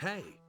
Hey!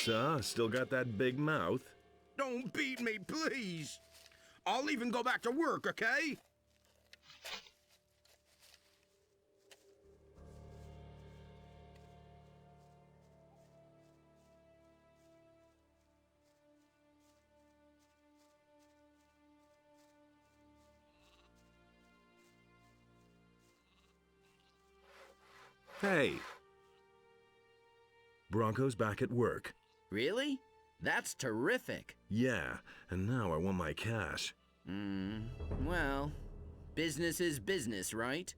So, still got that big mouth? Don't beat me, please. I'll even go back to work, okay? Hey! Bronco's back at work. Really? That's terrific. Yeah, and now I want my cash. Well, business is business, right?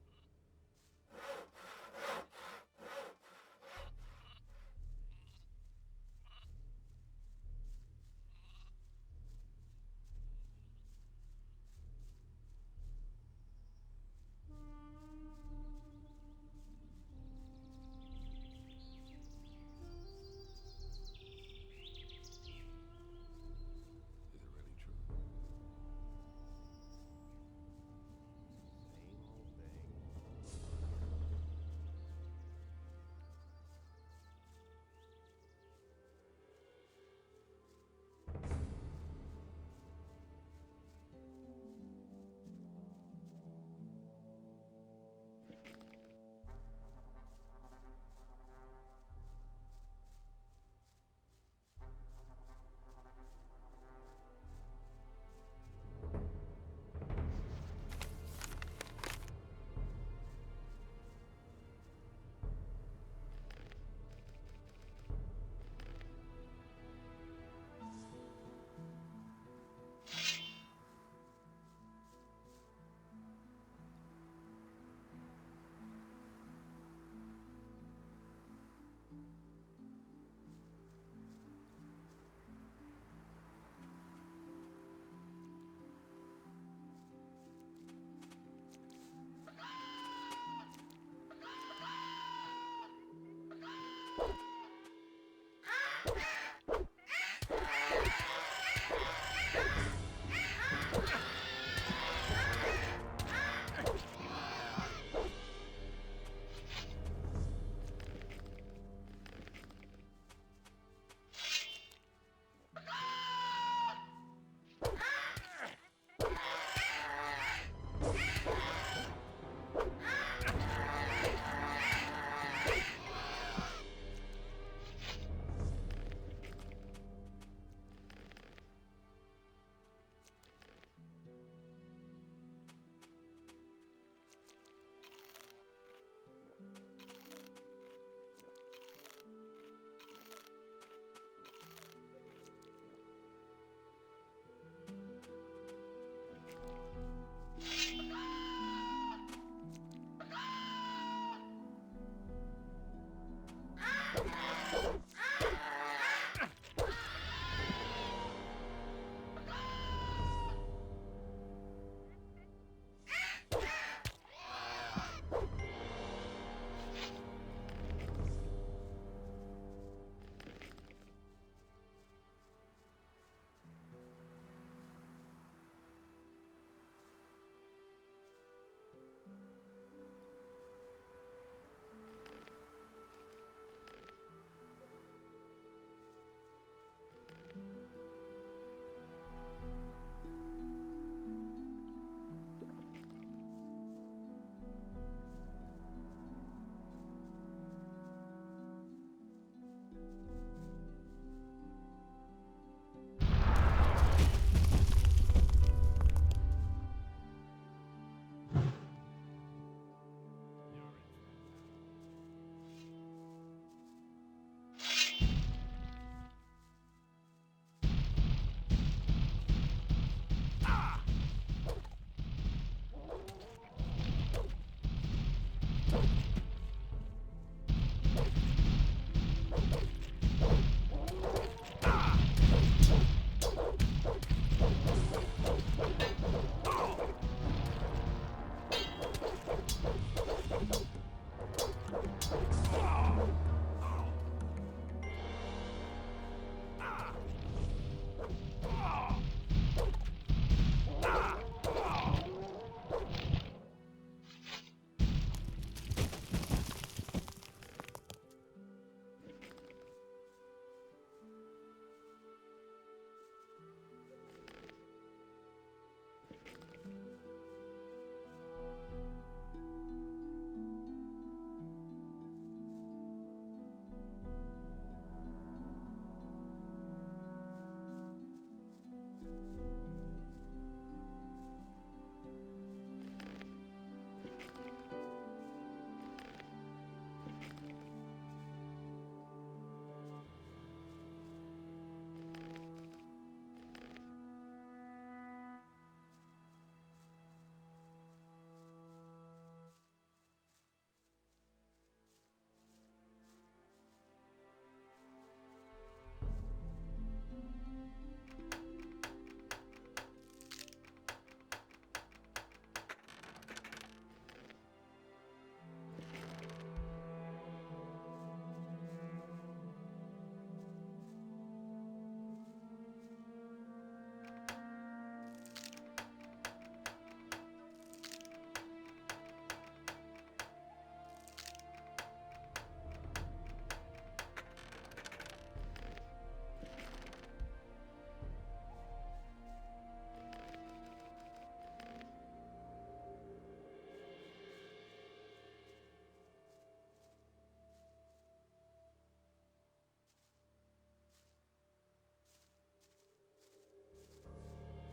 Same old thing.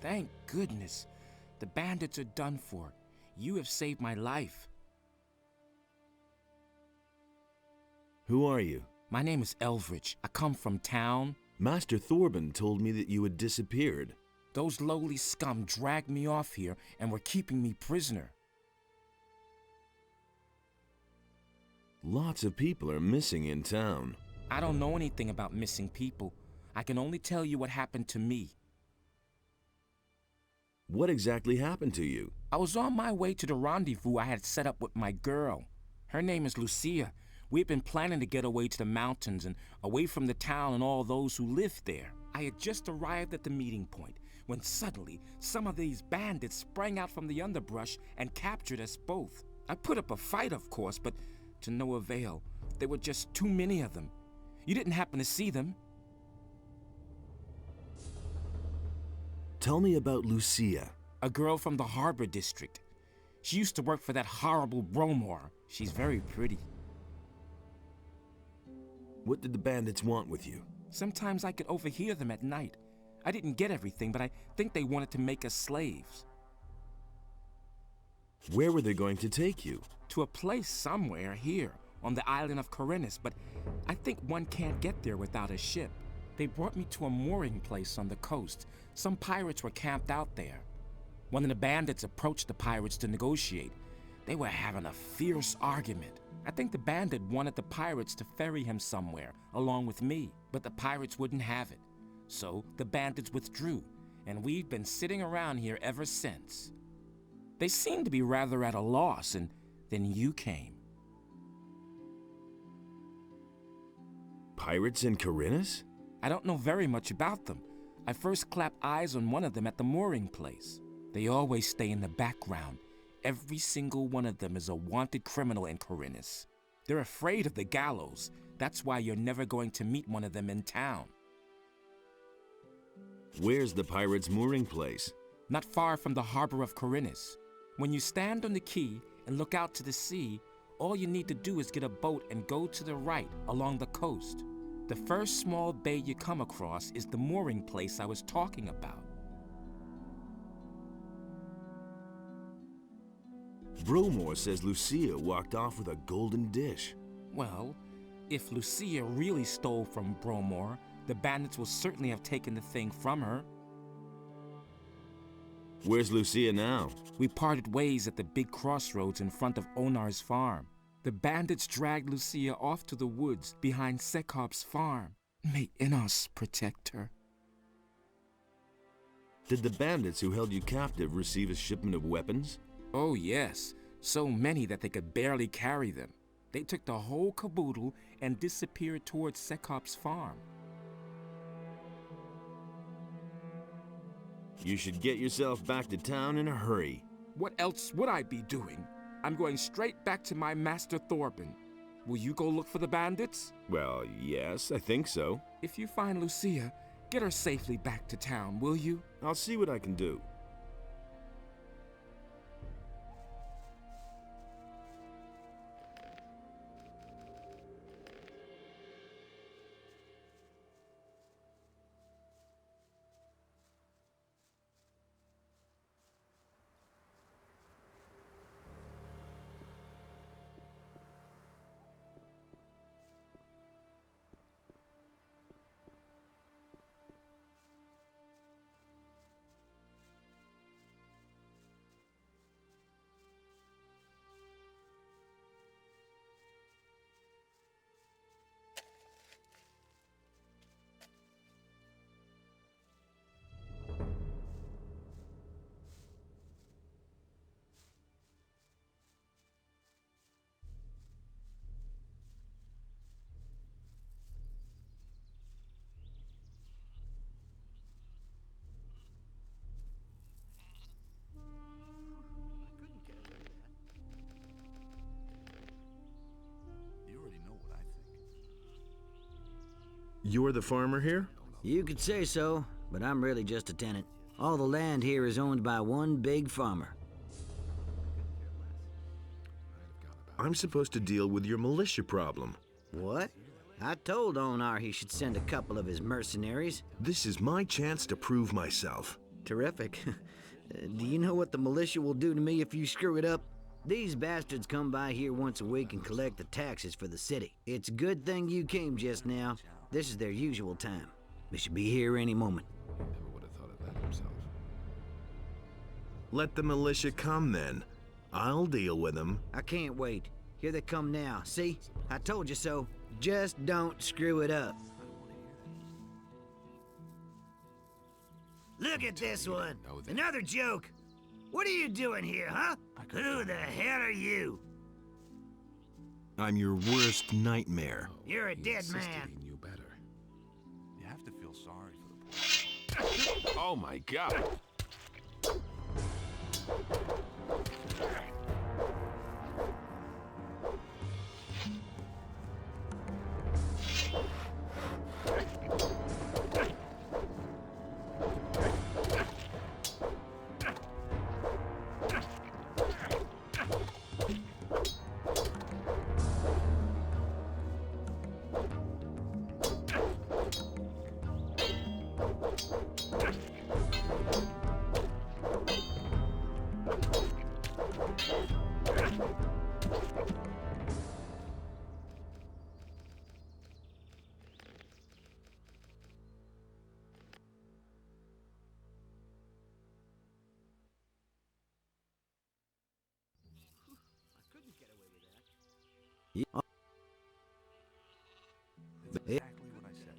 Thank goodness. The bandits are done for. You have saved my life. Who are you? My name is Elvrich. I come from town. Master Thorben told me that you had disappeared. Those lowly scum dragged me off here and were keeping me prisoner. Lots of people are missing in town. I don't know anything about missing people. I can only tell you what happened to me. What exactly happened to you? I was on my way to the rendezvous I had set up with my girl. Her name is Lucia. We've been planning to get away to the mountains and away from the town and all those who live there. I had just arrived at the meeting point when suddenly some of these bandits sprang out from the underbrush and captured us both. I put up a fight, of course, but to no avail. There were just too many of them. You didn't happen to see them? Tell me about Lucia. A girl from the harbor district. She used to work for that horrible Bromor. She's very pretty. What did the bandits want with you? Sometimes I could overhear them at night. I didn't get everything, but I think they wanted to make us slaves. Where were they going to take you? To a place somewhere here, on the island of Khorinis, but I think one can't get there without a ship. They brought me to a mooring place on the coast. Some pirates were camped out there. One of the bandits approached the pirates to negotiate. They were having a fierce argument. I think the bandit wanted the pirates to ferry him somewhere, along with me, but the pirates wouldn't have it. So the bandits withdrew, and we've been sitting around here ever since. They seemed to be rather at a loss, and then you came. Pirates in Khorinis? I don't know very much about them. I first clapped eyes on one of them at the mooring place. They always stay in the background. Every single one of them is a wanted criminal in Khorinis. They're afraid of the gallows. That's why you're never going to meet one of them in town. Where's the pirates' mooring place? Not far from the harbor of Khorinis. When you stand on the quay and look out to the sea, all you need to do is get a boat and go to the right along the coast. The first small bay you come across is the mooring place I was talking about. Bromor says Lucia walked off with a golden dish. Well, if Lucia really stole from Bromor, the bandits will certainly have taken the thing from her. Where's Lucia now? We parted ways at the big crossroads in front of Onar's farm. The bandits dragged Lucia off to the woods behind Sekop's farm. May Inos protect her. Did the bandits who held you captive receive a shipment of weapons? Oh yes, so many that they could barely carry them. They took the whole caboodle and disappeared towards Sekop's farm. You should get yourself back to town in a hurry. What else would I be doing? I'm going straight back to my master Thorben. Will you go look for the bandits? Well, yes, I think so. If you find Lucia, get her safely back to town, will you? I'll see what I can do. You're the farmer here? You could say so, but I'm really just a tenant. All the land here is owned by one big farmer. I'm supposed to deal with your militia problem. What? I told Onar he should send a couple of his mercenaries. This is my chance to prove myself. Terrific. Do you know what the militia will do to me if you screw it up? These bastards come by here once a week and collect the taxes for the city. It's a good thing you came just now. This is their usual time. We should be here any moment. Never would have thought of that himself. Let the militia come then. I'll deal with them. I can't wait. Here they come now. See? I told you so. Just don't screw it up. Look at this one. Another joke. What are you doing here, huh? Who the hell are you? I'm your worst nightmare. You're a dead Insisted man. He knew better. You have to feel sorry for the poor. Oh my God! Exactly what I said.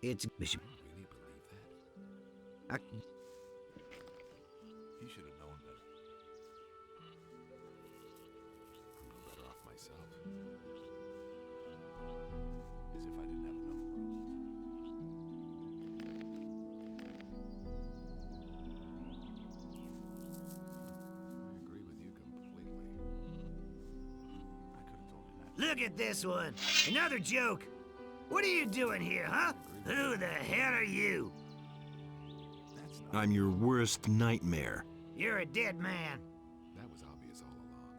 It's Bishop. Really believe that? He should have known better. I'm no better off myself. As if I didn't have enough I agree with you completely. I could have told you that. Look at this one. Another joke. What are you doing here, huh? Who the hell are you? That's not. I'm your worst nightmare. You're a dead man. That was obvious all along.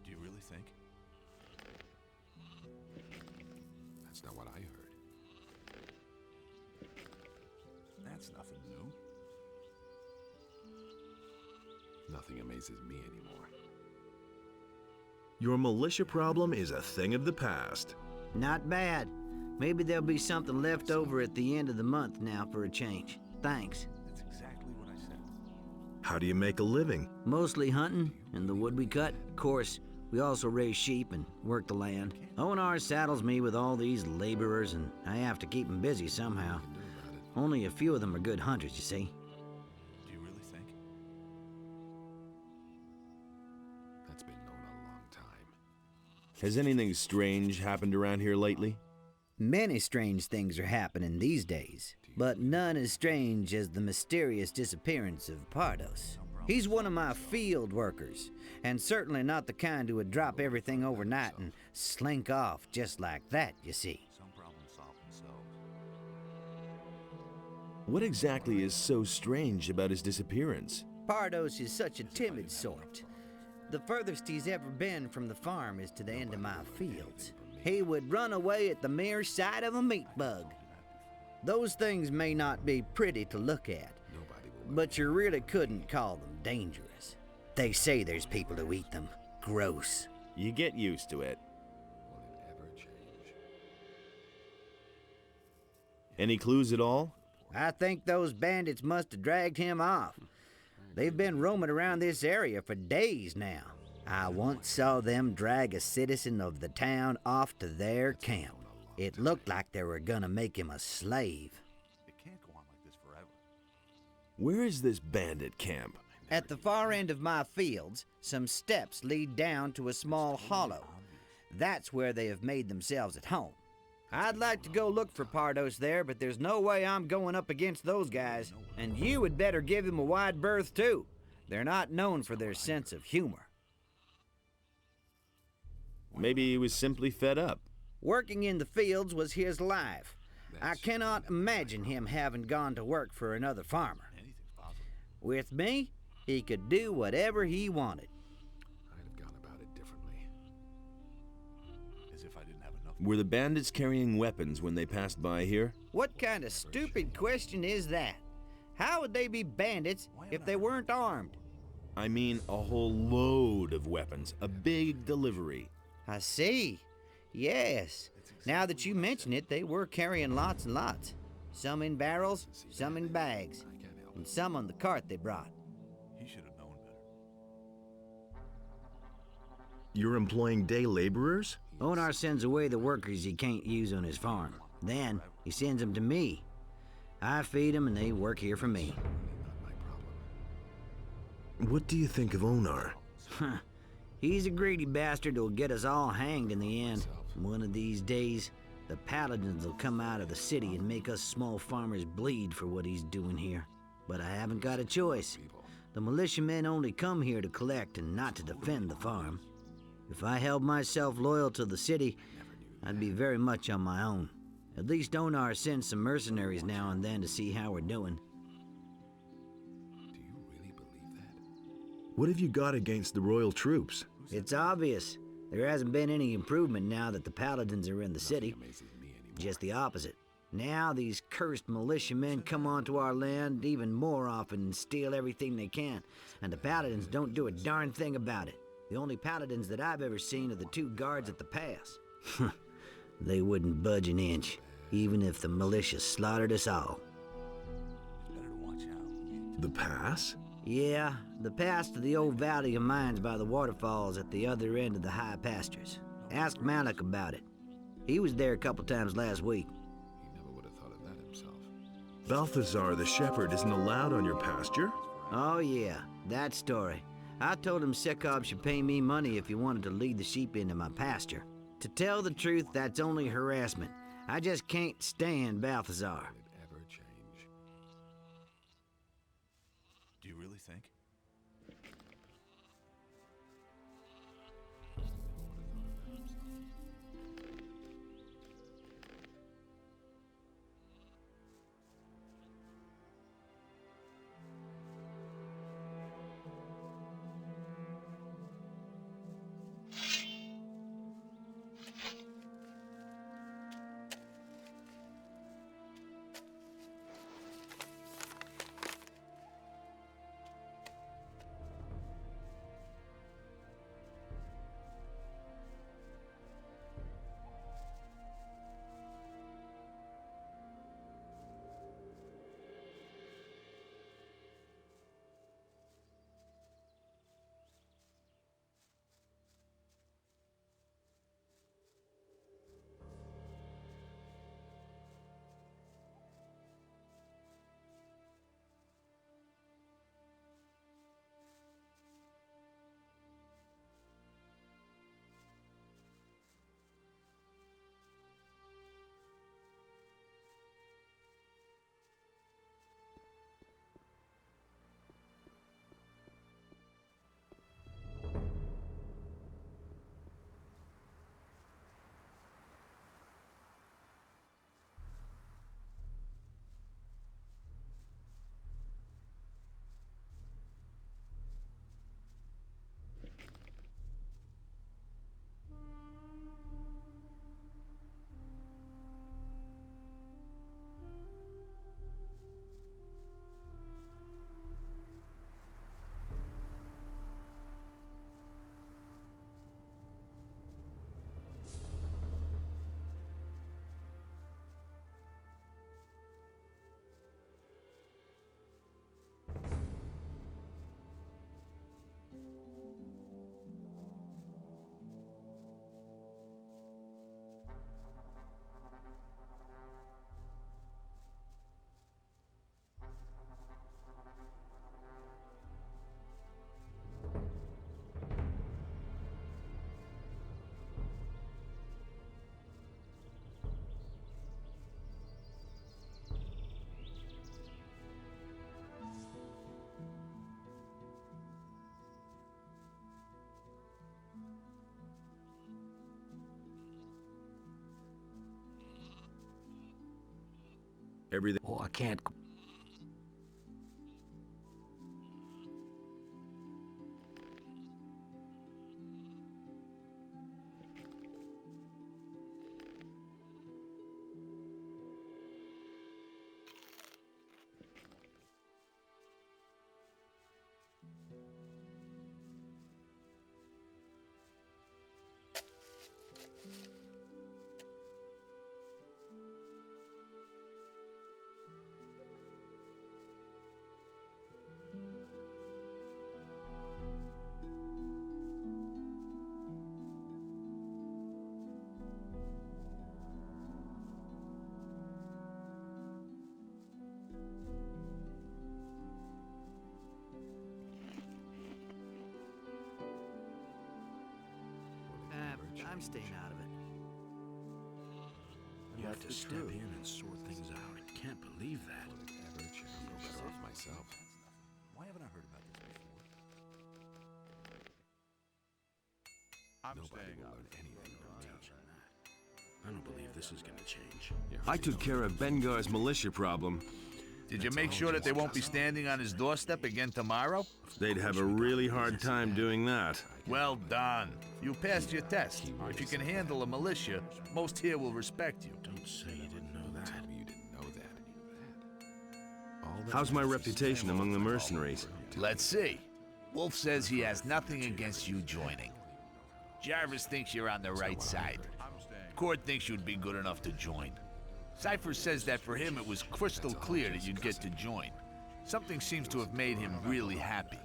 Do you really think? That's not what I heard. That's nothing new. Nothing amazes me anymore. Your militia problem is a thing of the past. Not bad. Maybe there'll be something left over at the end of the month now for a change. Thanks. That's exactly what I said. How do you make a living? Mostly hunting and the wood we cut. Of course, we also raise sheep and work the land. Onar saddles me with all these laborers, and I have to keep them busy somehow. Only a few of them are good hunters, you see. Do you really think? That's been known a long time. Has anything strange happened around here lately? Many strange things are happening these days, but none as strange as the mysterious disappearance of Pardos. He's one of my field workers, and certainly not the kind who would drop everything overnight and slink off just like that, you see. Some problems solve themselves. What exactly is so strange about his disappearance? Pardos is such a timid sort. The furthest he's ever been from the farm is to the end of my fields. He would run away at the mere sight of a meat bug. Those things may not be pretty to look at, but you really couldn't call them dangerous. They say there's people who eat them. Gross. You get used to it. Will it ever change? Any clues at all? I think those bandits must have dragged him off. They've been roaming around this area for days now. I once saw them drag a citizen of the town off to their camp. It looked like they were gonna make him a slave. It can't go on like this forever. Where is this bandit camp? At the far end of my fields, some steps lead down to a small hollow. That's where they have made themselves at home. I'd like to go look for Pardos there, but there's no way I'm going up against those guys. And you had better give him a wide berth, too. They're not known for their sense of humor. Maybe he was simply fed up. Working in the fields was his life. I cannot imagine him having gone to work for another farmer. Anything's possible. With me, he could do whatever he wanted. I'd have gone about it differently. As if I didn't have enough. Were the bandits carrying weapons when they passed by here? What kind of stupid question is that? How would they be bandits if they weren't armed? I mean, a whole load of weapons. A big delivery. I see. Yes. Now that you mention it, they were carrying lots and lots. Some in barrels, some in bags, and some on the cart they brought. He should have known better. You're employing day laborers? Onar sends away the workers he can't use on his farm. Then he sends them to me. I feed them and they work here for me. Not my problem. What do you think of Onar? He's a greedy bastard who'll get us all hanged in the end. One of these days, the paladins will come out of the city and make us small farmers bleed for what he's doing here. But I haven't got a choice. The militiamen only come here to collect and not to defend the farm. If I held myself loyal to the city, I'd be very much on my own. At least Onar sends some mercenaries now and then to see how we're doing. Do you really believe that? What have you got against the royal troops? It's obvious. There hasn't been any improvement now that the paladins are in the city. Amazes me anymore. Just the opposite. Now these cursed militiamen come onto our land even more often and steal everything they can, and the paladins don't do a darn thing about it. The only paladins that I've ever seen are the 2 guards at the pass. They wouldn't budge an inch, even if the militia slaughtered us all. It's better to watch out. The pass? Yeah, the pass to the old valley of mines by the waterfalls at the other end of the high pastures. Ask Malik about it. He was there a couple times last week. He never would have thought of that himself. Balthazar the shepherd isn't allowed on your pasture? Oh yeah, that story. I told him Sekov should pay me money if he wanted to lead the sheep into my pasture. To tell the truth, that's only harassment. I just can't stand Balthazar. Would it ever change? Do you really think? Everything. Oh, I can't. I'm staying out of it. You have to step in and sort things out. I can't believe that. Elvrich, I'm no better off myself. Why haven't I heard about this before? Nobody will learn anything from me. I don't believe this is gonna change. I took care of Bengar's militia problem. Did you make sure that they won't be standing on his doorstep again tomorrow? They'd have a really hard time doing that. Well done. You passed your test. If you can handle a militia, most here will respect you. Don't say you didn't know that. Tell me you didn't know that. All that How's my reputation among the mercenaries? Let's see. Wolf says he has nothing against you joining. Jarvis thinks you're on the right side. Cord thinks you'd be good enough to join. Cypher says that for him it was crystal clear that you'd get to join. Something seems to have made him really happy.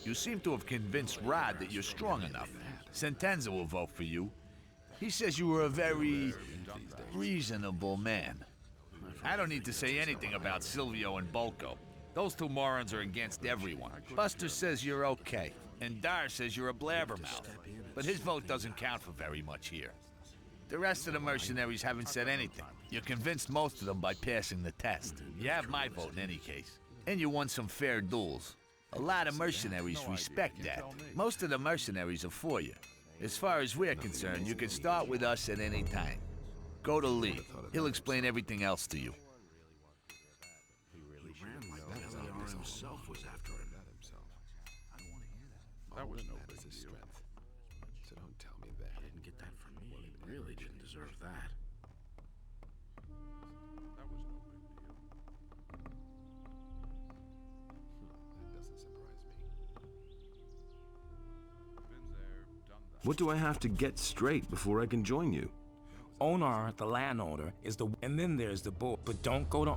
You seem to have convinced Rod that you're strong enough. Sentenza will vote for you. He says you were a very reasonable man. I don't need to say anything about Silvio and Bolko. Those two morons are against everyone. Buster says you're okay, and Dar says you're a blabbermouth. But his vote doesn't count for very much here. The rest of the mercenaries haven't said anything. You convinced most of them by passing the test. You have my vote in any case. And you won some fair duels. A lot of mercenaries respect that. Most of the mercenaries are for you. As far as we're concerned, you can start with us at any time. Go to Lee. He'll explain everything else to you. He ran like Bengar himself was after him. That was no big deal. So don't tell me that. Didn't get that from me. He really didn't deserve that. That was no big deal. That doesn't surprise me. Been there, done that. What do I have to get straight before I can join you? Onar, the landowner, is the... And then there's the bull. But don't go to...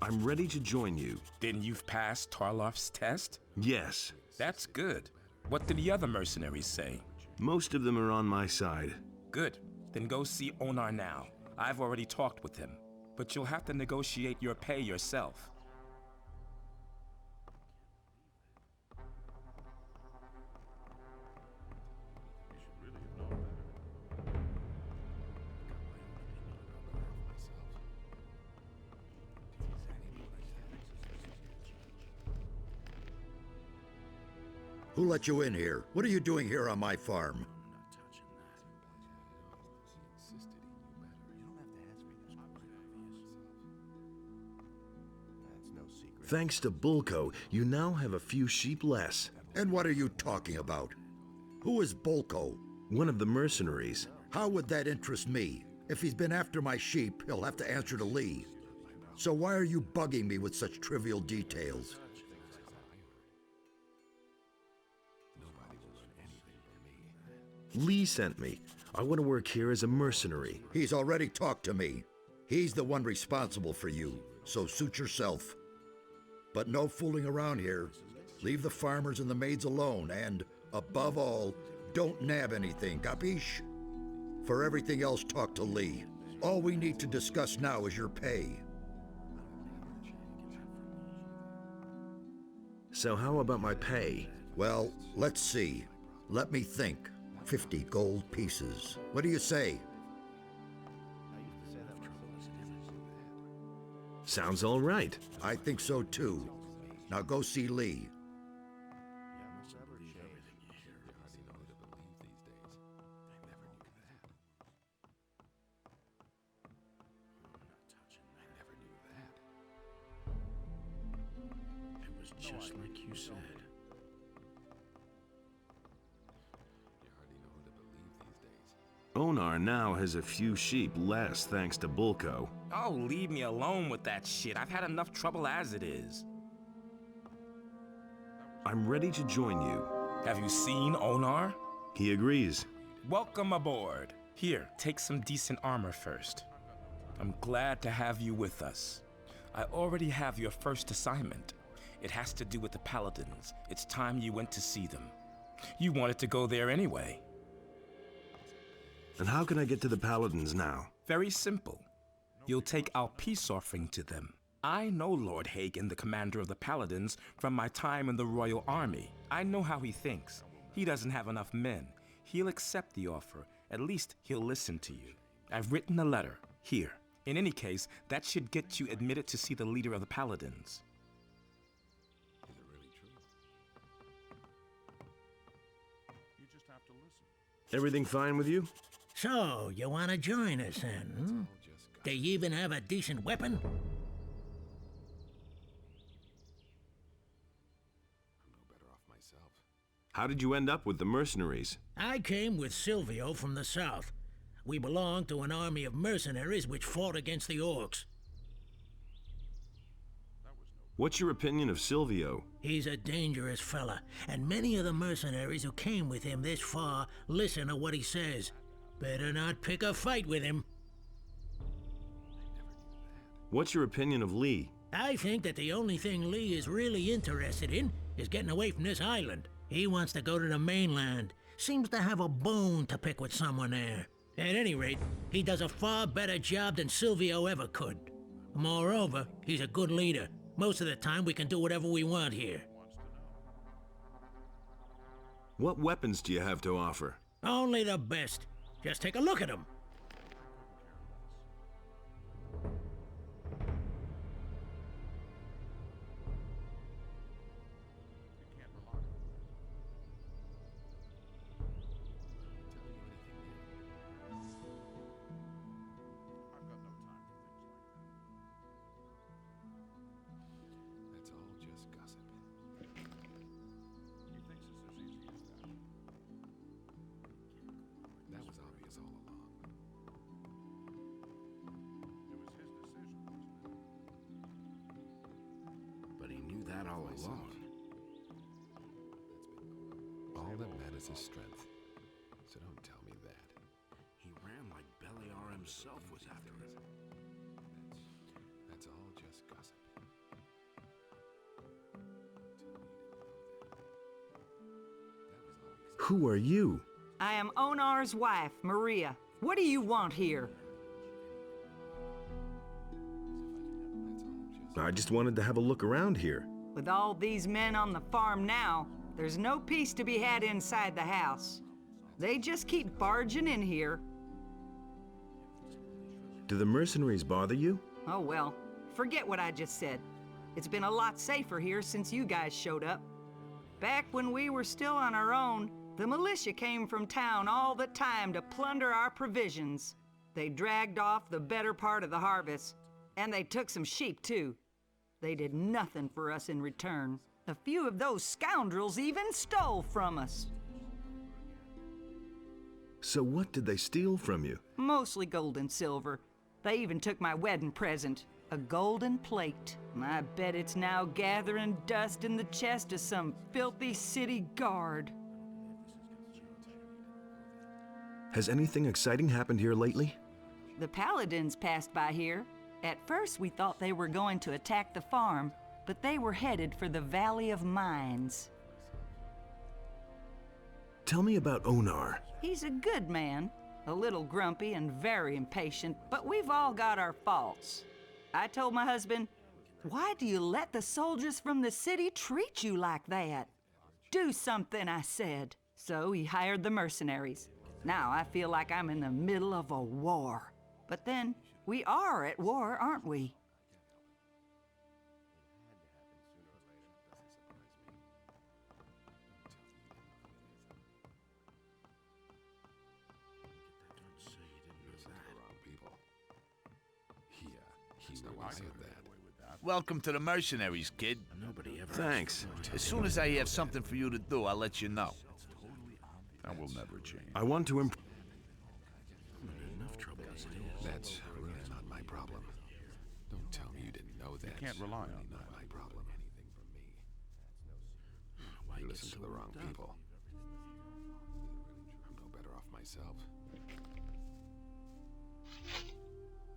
I'm ready to join you. Then you've passed Tarloff's test? Yes. That's good. What did the other mercenaries say? Most of them are on my side. Good. Then go see Onar now. I've already talked with him. But you'll have to negotiate your pay yourself. Who let you in here? What are you doing here on my farm? Thanks to Bulko, you now have a few sheep less. And what are you talking about? Who is Bolko? One of the mercenaries. How would that interest me? If he's been after my sheep, he'll have to answer to Lee. So why are you bugging me with such trivial details? Lee sent me. I want to work here as a mercenary. He's already talked to me. He's the one responsible for you, so suit yourself. But no fooling around here. Leave the farmers and the maids alone, and, above all, don't nab anything, capiche? For everything else, talk to Lee. All we need to discuss now is your pay. So how about my pay? Well, let's see. Let me think. 50 gold pieces. What do you say? Sounds all right. I think so too. Now go see Lee. just like you said. Onar now has a few sheep less thanks to Bulko. Oh, leave me alone with that shit. I've had enough trouble as it is. I'm ready to join you. Have you seen Onar? He agrees. Welcome aboard. Here, take some decent armor first. I'm glad to have you with us. I already have your first assignment. It has to do with the Paladins. It's time you went to see them. You wanted to go there anyway. And how can I get to the Paladins now? Very simple. You'll take our peace offering to them. I know Lord Hagen, the commander of the Paladins, from my time in the Royal Army. I know how he thinks. He doesn't have enough men. He'll accept the offer. At least he'll listen to you. I've written a letter. Here. In any case, that should get you admitted to see the leader of the Paladins. Is it really true? You just have to listen. Everything fine with you? So, you want to join us then, hmm? Do you even have a decent weapon? I'm no better off myself. How did you end up with the mercenaries? I came with Silvio from the south. We belong to an army of mercenaries which fought against the orcs. What's your opinion of Silvio? He's a dangerous fella, and many of the mercenaries who came with him this far listen to what he says. Better not pick a fight with him. What's your opinion of Lee? I think that the only thing Lee is really interested in is getting away from this island. He wants to go to the mainland. Seems to have a bone to pick with someone there. At any rate, he does a far better job than Silvio ever could. Moreover, he's a good leader. Most of the time, we can do whatever we want here. What weapons do you have to offer? Only the best. Just take a look at them. That's all just gossip. He thinks it's as easy as that. That was obvious all along. It was his decision, wasn't it? But he knew that all along. All that matters is strength. So don't tell me that. He ran like Beliar himself was after him. That's all just gossip. Who are you? I am Onar's wife, Maria. What do you want here? I just wanted to have a look around here. With all these men on the farm now, there's no peace to be had inside the house. They just keep barging in here. Do the mercenaries bother you? Oh well, forget what I just said. It's been a lot safer here since you guys showed up. Back when we were still on our own, the militia came from town all the time to plunder our provisions. They dragged off the better part of the harvest, and they took some sheep too. They did nothing for us in return. A few of those scoundrels even stole from us. So what did they steal from you? Mostly gold and silver. They even took my wedding present, a golden plate. I bet it's now gathering dust in the chest of some filthy city guard. Has anything exciting happened here lately? The Paladins passed by here. At first we thought they were going to attack the farm, but they were headed for the Valley of Mines. Tell me about Onar. He's a good man, a little grumpy and very impatient, but we've all got our faults. I told my husband, "Why do you let the soldiers from the city treat you like that?" "Do something," I said. So he hired the mercenaries. Now I feel like I'm in the middle of a war. But then, we are at war, aren't we? He really said that. Welcome to the mercenaries, kid. Nobody ever Thanks. As soon as I have something for you to do, I'll let you know. That will never change. I want to improve. Enough trouble as it is. That's really not my problem. Don't tell me you didn't know that. You can't rely on that. Not my problem. You listen to the wrong people. I'm no better off myself. I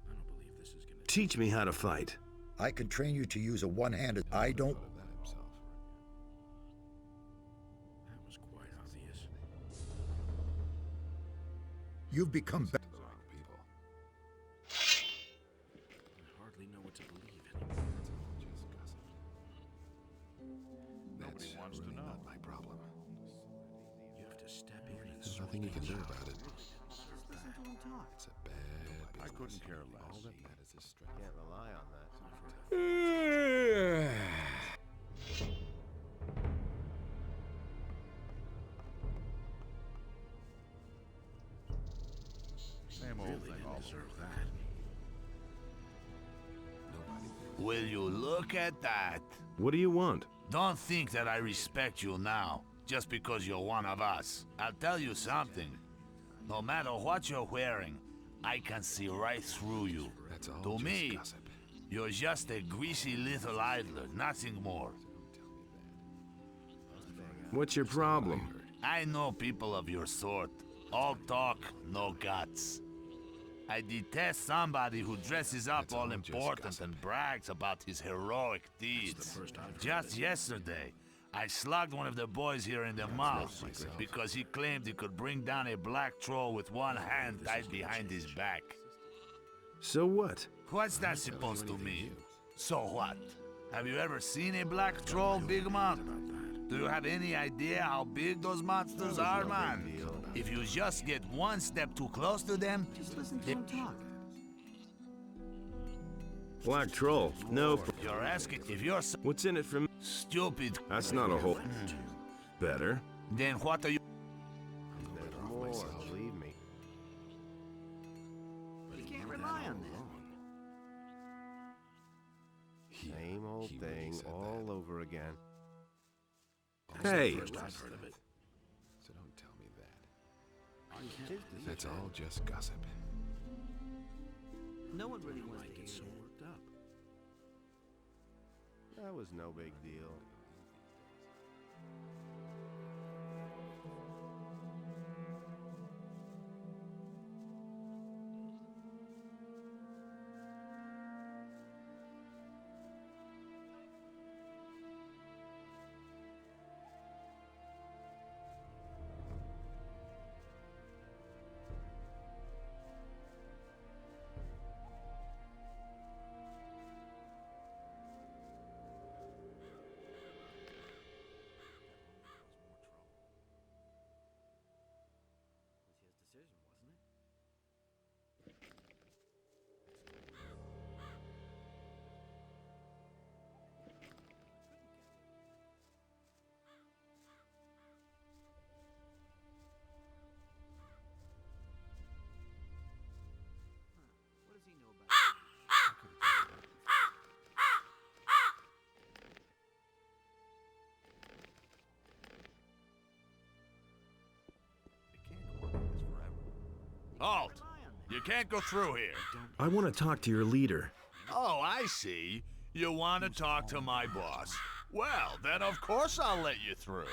don't believe this is gonna Teach me how to fight. I can train you to use a one-handed. I don't. thought of that himself. That was quite obvious. You've become The wrong people. I hardly know what to believe anymore. That's all just gossip. Nobody wants to know. Not my problem. You have to step in and there's nothing you can do about it. It's a bad business. I couldn't care less. All that matters is strength. Can't rely on that. Same old thing. All deserve that. Will you look at that? What do you want? Don't think that I respect you now, just because you're one of us. I'll tell you something. No matter what you're wearing, I can see right through you. That's all To just me, gossip. you're just a greasy little idler, nothing more. What's your problem? I know people of your sort. All talk, no guts. I detest somebody who dresses up That's all all just important gossip. and brags about his heroic deeds. Just yesterday, I slugged one of the boys here in the mouth because he claimed he could bring down a black troll with one hand tied behind his back. So what? What's that supposed to mean? So what? Have you ever seen a black troll, Big Mom? Do you have any idea how big those monsters are, man? If you just get one step too close to them, Black troll. No. you're asking if you're so What's in it for me? stupid. That's not a whole. Better. Then what are you? Believe me. You can't rely on that. Same old thing all over again. Hey. First I've heard of it. So don't tell me that. That's all just gossip. No one really wants I to get hear so that. worked up. That was no big deal. Was his decision, wasn't it? What does he know about Halt! You can't go through here. I want to talk to your leader. Oh, I see. You want to talk to my boss. Well, then of course I'll let you through.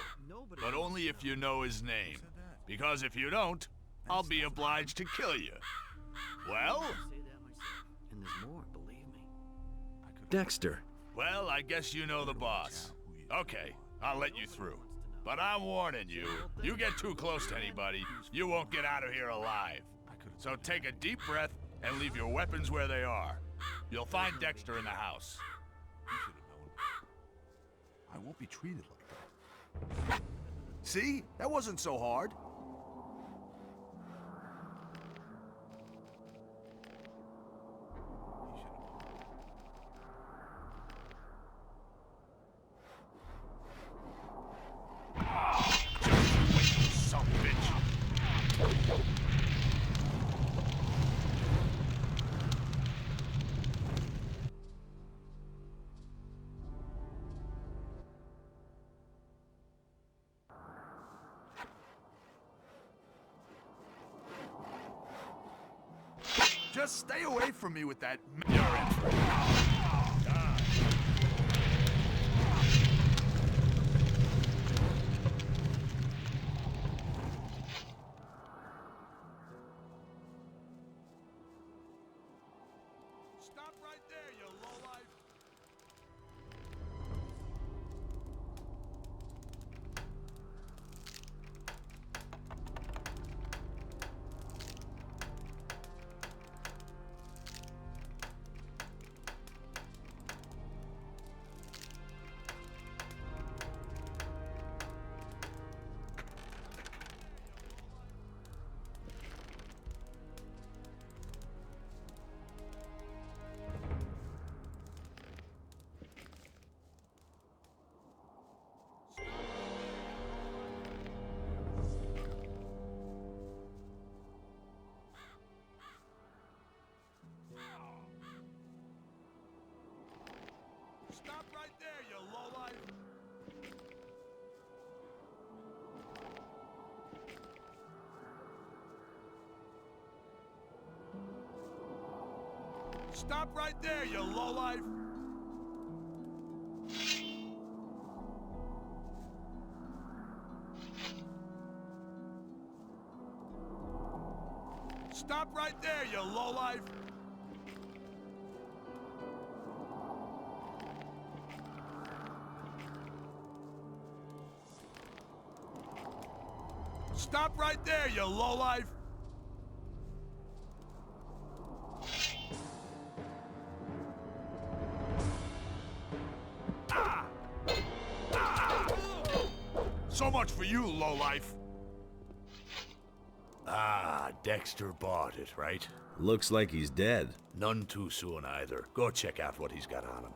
But only if you know his name. Because if you don't, I'll be obliged to kill you. Well? say that myself? And there's more, believe me. Dexter. Well, I guess you know the boss. Okay, I'll let you through. But I'm warning you, you get too close to anybody, you won't get out of here alive. So take a deep breath and leave your weapons where they are. You'll find Dexter in the house. You should have known. I won't be treated like that. See? That wasn't so hard. Some bitch. Just stay away from me with that. Stop right there, you lowlife! Stop right there, you lowlife! Stop right there, you lowlife! Stop right there, you lowlife! Stop right there, you lowlife! So much for you, lowlife. Ah, Dexter bought it, right? Looks like he's dead. None too soon either. Go check out what he's got on him.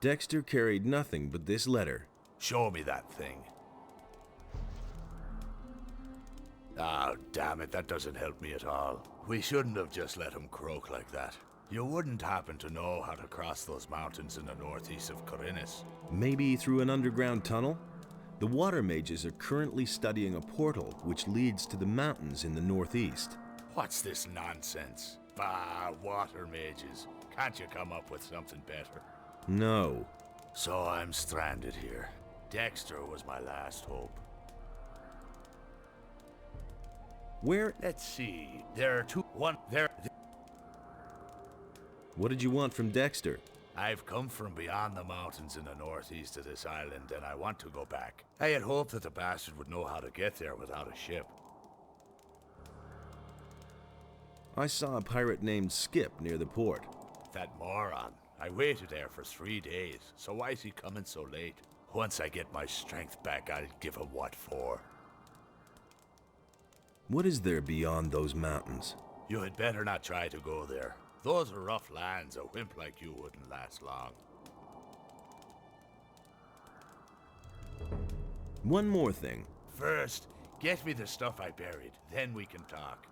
Dexter carried nothing but this letter. Show me that thing. Oh, damn it, that doesn't help me at all. We shouldn't have just let him croak like that. You wouldn't happen to know how to cross those mountains in the northeast of Khorinis. Maybe through an underground tunnel? The water mages are currently studying a portal which leads to the mountains in the northeast. What's this nonsense? Bah, water mages. Can't you come up with something better? No. So I'm stranded here. Dexter was my last hope. Where? Let's see. There are two. One. There. What did you want from Dexter? I've come from beyond the mountains in the northeast of this island, and I want to go back. I had hoped that the bastard would know how to get there without a ship. I saw a pirate named Skip near the port. That moron. I waited there for 3 days, so why is he coming so late? Once I get my strength back, I'll give him what for. What is there beyond those mountains? You had better not try to go there. Those are rough lands. A wimp like you wouldn't last long. One more thing. First, get me the stuff I buried, then we can talk.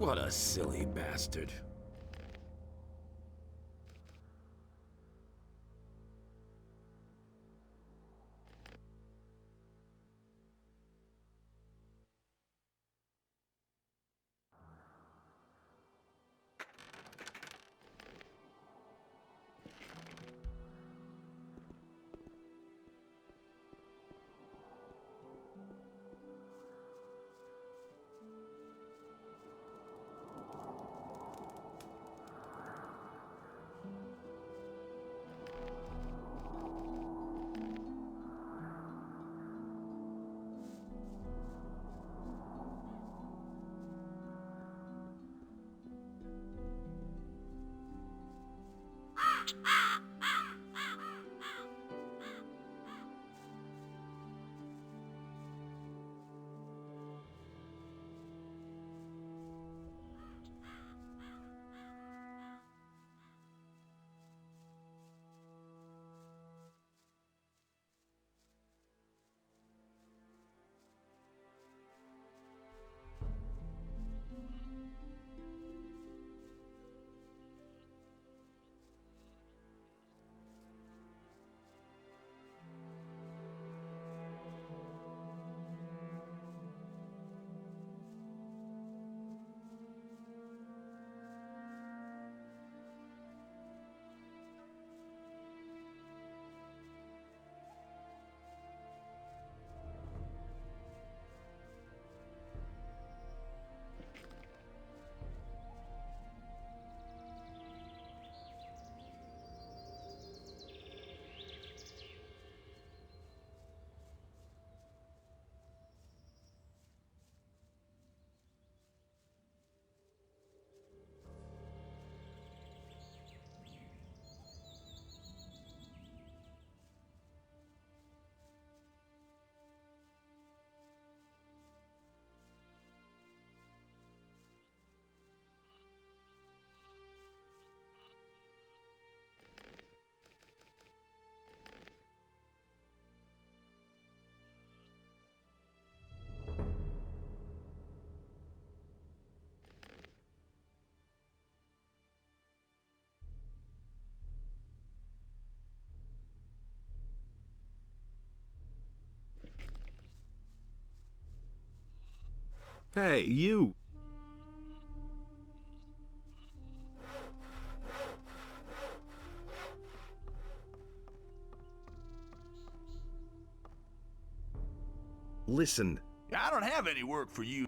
What a silly bastard. Hey, you! Listen. I don't have any work for you.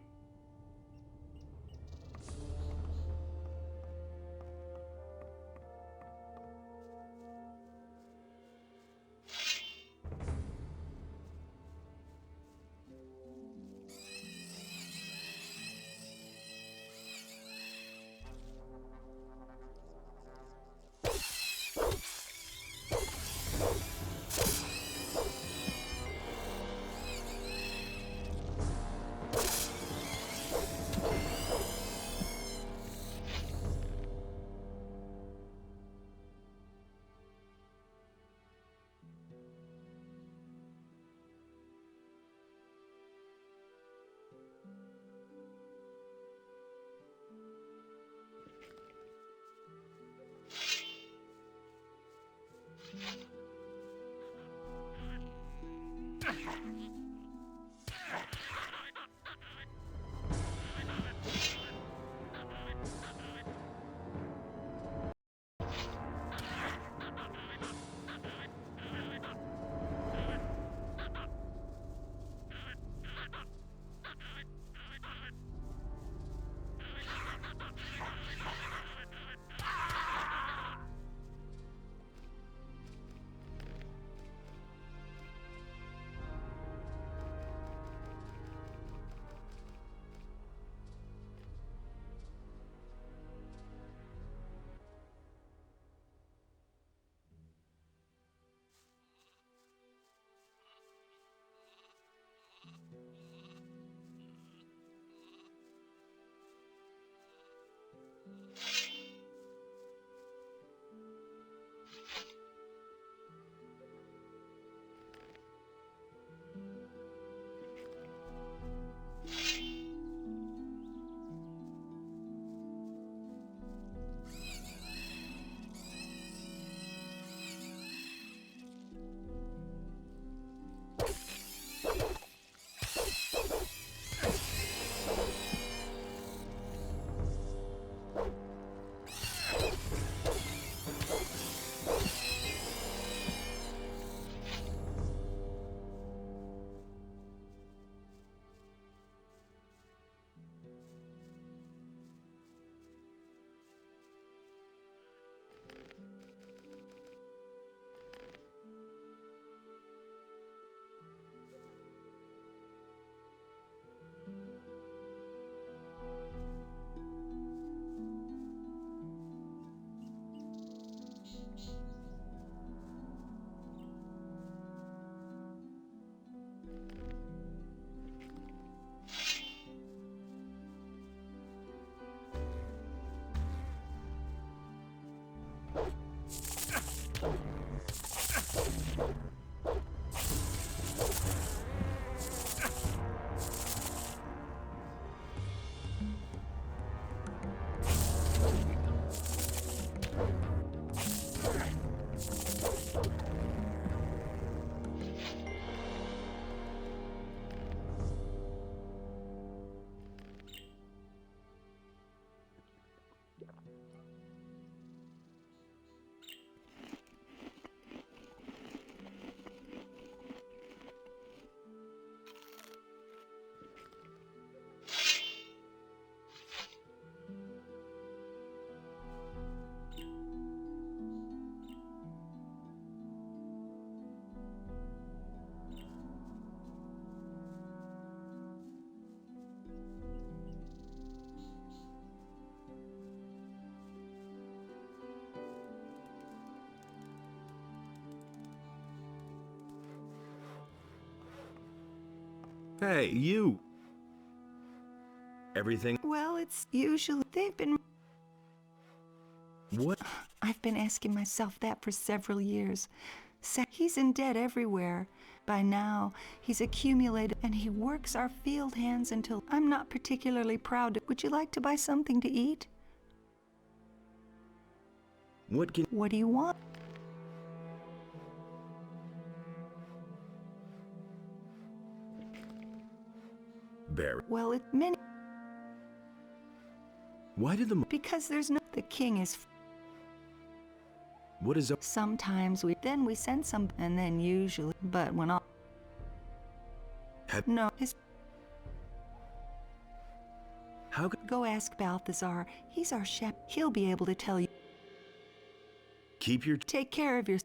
Hey, you! Everything... Well, it's usually... They've been... What? I've been asking myself that for several years. He's in debt everywhere. By now, he's accumulated, and he works our field hands until I'm not particularly proud. Would you like to buy something to eat? What do you want? Barry. Well, many... Why did the... Because there's no... The king is... What is up? Sometimes then we send some, and then usually, but when all... No, his... How could... Go ask Balthazar. He's our chef. He'll be able to tell you. Keep your... Take care of your...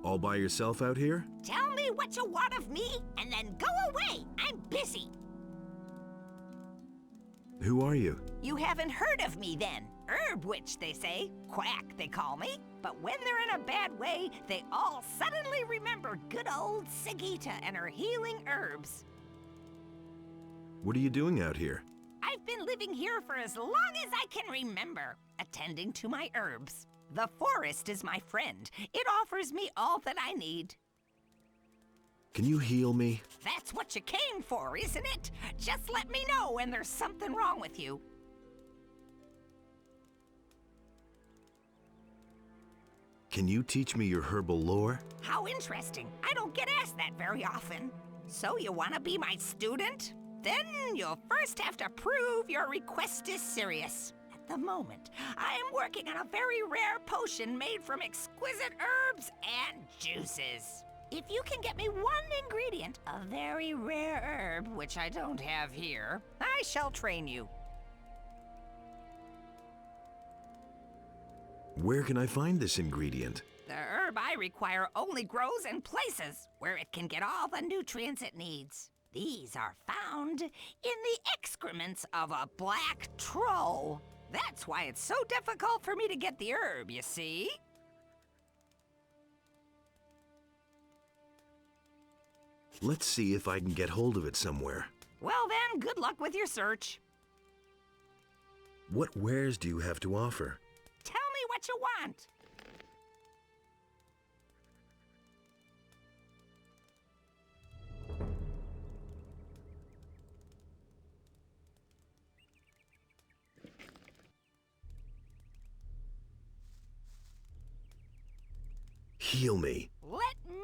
All by yourself out here? Tell me what you want of me, and then go away. I'm busy. Who are you? You haven't heard of me then. Herb witch, they say. Quack, they call me. But when they're in a bad way, they all suddenly remember good old Sigita and her healing herbs. What are you doing out here? I've been living here for as long as I can remember, attending to my herbs. The forest is my friend. It offers me all that I need. Can you heal me? That's what you came for, isn't it? Just let me know when there's something wrong with you. Can you teach me your herbal lore? How interesting. I don't get asked that very often. So you want to be my student? Then you'll first have to prove your request is serious. At the moment, I'm working on a very rare potion made from exquisite herbs and juices. If you can get me one ingredient, a very rare herb, which I don't have here, I shall train you. Where can I find this ingredient? The herb I require only grows in places where it can get all the nutrients it needs. These are found in the excrements of a black troll. That's why it's so difficult for me to get the herb, you see? Let's see if I can get hold of it somewhere. Well then, good luck with your search. What wares do you have to offer? Tell me what you want. Heal me. Let me...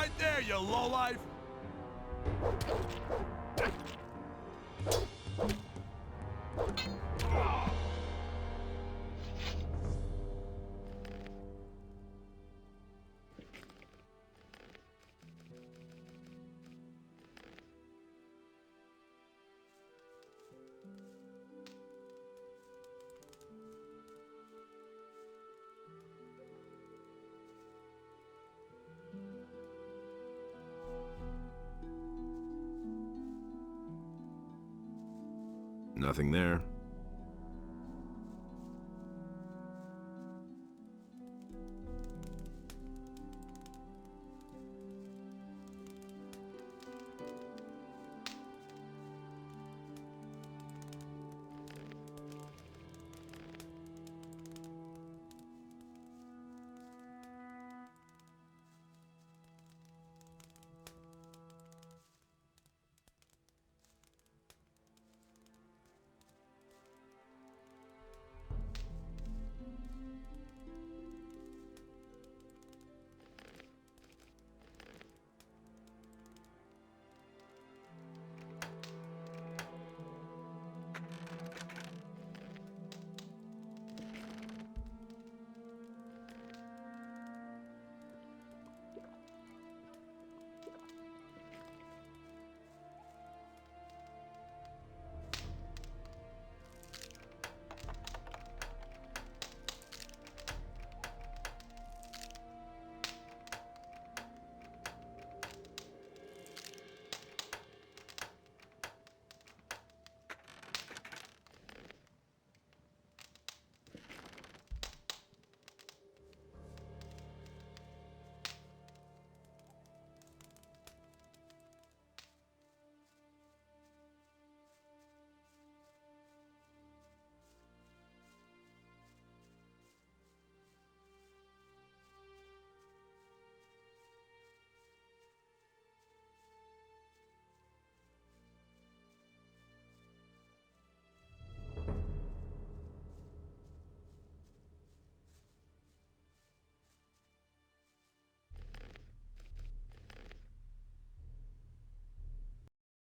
right there, you lowlife! Nothing there.